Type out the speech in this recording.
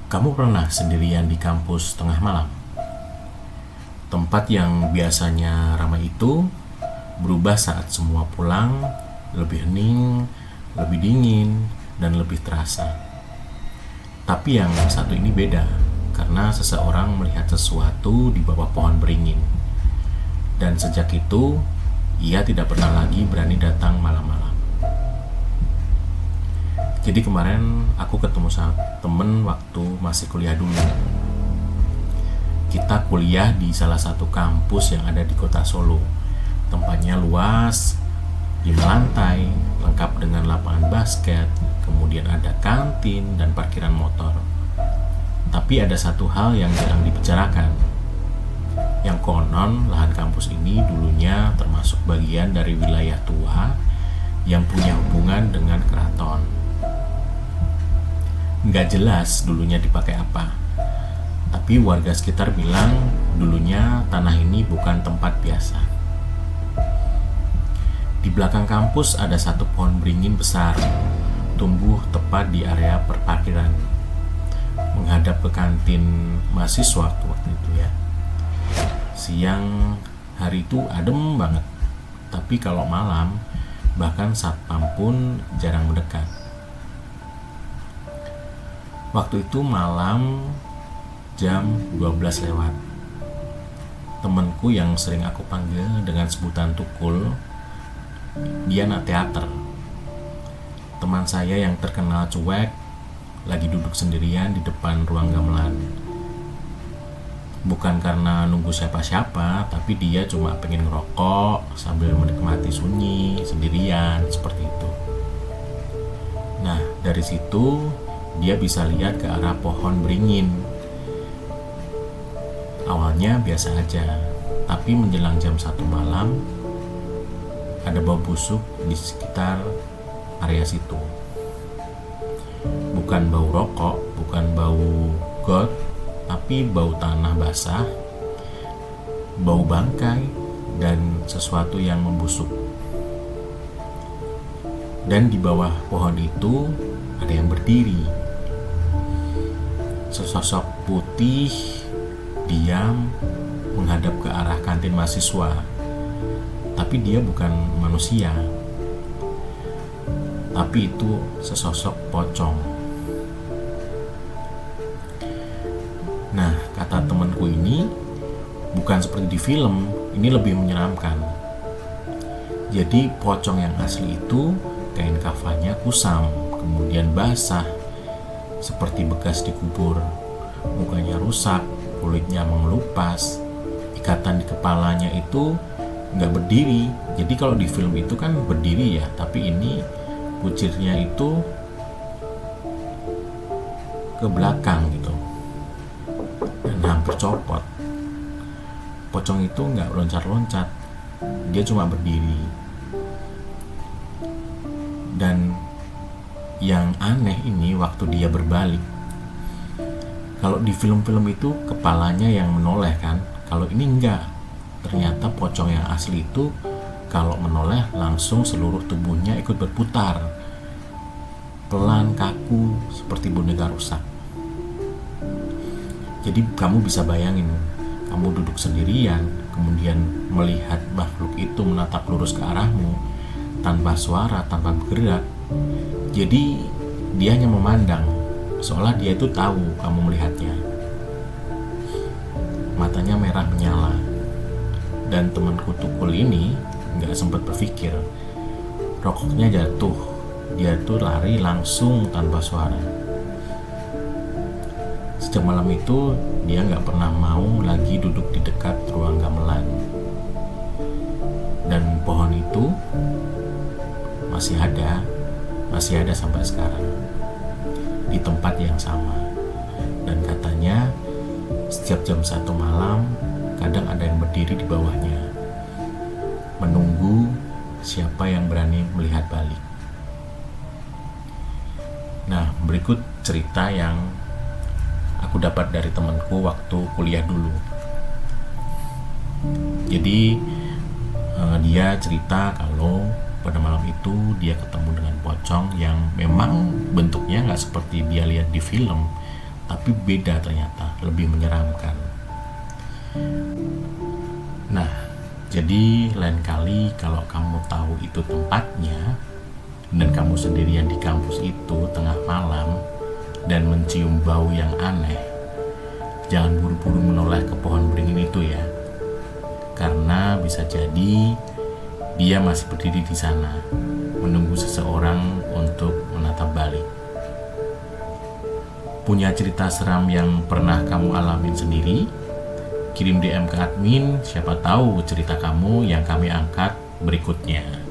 Kamu pernah sendirian di kampus tengah malam? Tempat yang biasanya ramai itu berubah saat semua pulang, lebih hening, lebih dingin, dan lebih terasa. Tapi yang satu ini beda, karena seseorang melihat sesuatu di bawah pohon beringin. Dan sejak itu, ia tidak pernah lagi berani datang malam-malam. Jadi kemarin aku ketemu sama temen waktu masih kuliah dulu. Kita kuliah di salah satu kampus yang ada di kota Solo. Tempatnya luas, 5 lantai, lengkap dengan lapangan basket, kemudian ada kantin dan parkiran motor. Tapi ada satu hal yang jarang dibicarakan. Yang konon lahan kampus ini dulunya termasuk bagian dari wilayah tua yang punya hubungan dengan keraton. Nggak jelas dulunya dipakai apa. Tapi warga sekitar bilang dulunya tanah ini bukan tempat biasa. Di belakang kampus ada satu pohon beringin besar, tumbuh tepat di area perparkiran, menghadap ke kantin mahasiswa waktu itu ya. Siang hari itu adem banget, tapi kalau malam bahkan satpam pun jarang mendekat. Waktu itu malam jam 12 lewat. Temenku yang sering aku panggil dengan sebutan Tukul, dia anak teater. Teman saya yang terkenal cuek lagi duduk sendirian di depan ruang gamelan. Bukan karena nunggu siapa-siapa, tapi dia cuma pengen ngerokok sambil menikmati sunyi sendirian seperti itu. Nah, dari situ dia bisa lihat ke arah pohon beringin. Awalnya biasa aja, tapi menjelang jam 1 malam ada bau busuk di sekitar area situ. Bukan bau rokok, bukan bau got, tapi bau tanah basah, bau bangkai, dan sesuatu yang membusuk. Dan di bawah pohon itu ada yang berdiri. Sesosok putih diam menghadap ke arah kantin mahasiswa. Tapi dia bukan manusia. Tapi itu sesosok pocong. Nah, kata temanku ini bukan seperti di film, ini lebih menyeramkan. Jadi pocong yang asli itu kain kafannya kusam, kemudian basah seperti bekas dikubur. Mukanya rusak, kulitnya mengelupas, ikatan di kepalanya itu nggak berdiri. Jadi kalau di film itu kan berdiri ya, tapi ini kucirnya itu ke belakang gitu dan hampir copot. Pocong itu nggak loncat-loncat, dia cuma berdiri. Dan yang aneh ini waktu dia berbalik. Kalau di film-film itu kepalanya yang menoleh kan, kalau ini enggak. Ternyata pocong yang asli itu kalau menoleh langsung seluruh tubuhnya ikut berputar, pelan, kaku, seperti boneka rusak. Jadi kamu bisa bayangin, kamu duduk sendirian, kemudian melihat makhluk itu menatap lurus ke arahmu, tanpa suara, tanpa bergerak. Jadi dia hanya memandang, seolah dia itu tahu kamu melihatnya. Matanya merah menyala. Dan temanku Tukul ini gak sempat berpikir. Rokoknya jatuh. Dia tuh lari langsung tanpa suara. Sejak malam itu dia gak pernah mau lagi duduk di dekat ruang gamelan. Dan pohon itu masih ada sampai sekarang di tempat yang sama. Dan katanya setiap jam 1 malam kadang ada yang berdiri di bawahnya, menunggu siapa yang berani melihat balik. Nah, berikut cerita yang aku dapat dari temanku waktu kuliah dulu. Jadi dia cerita kalau pada malam itu dia ketemu dengan pocong yang memang bentuknya nggak seperti dia lihat di film, tapi beda ternyata, lebih menyeramkan. Nah, jadi lain kali kalau kamu tahu itu tempatnya dan kamu sendirian di kampus itu tengah malam dan mencium bau yang aneh, jangan buru-buru menoleh ke pohon beringin itu ya. Karena bisa jadi dia masih berdiri di sana, menunggu seseorang untuk menatap balik. Punya cerita seram yang pernah kamu alamin sendiri? Kirim DM ke admin, siapa tahu cerita kamu yang kami angkat berikutnya.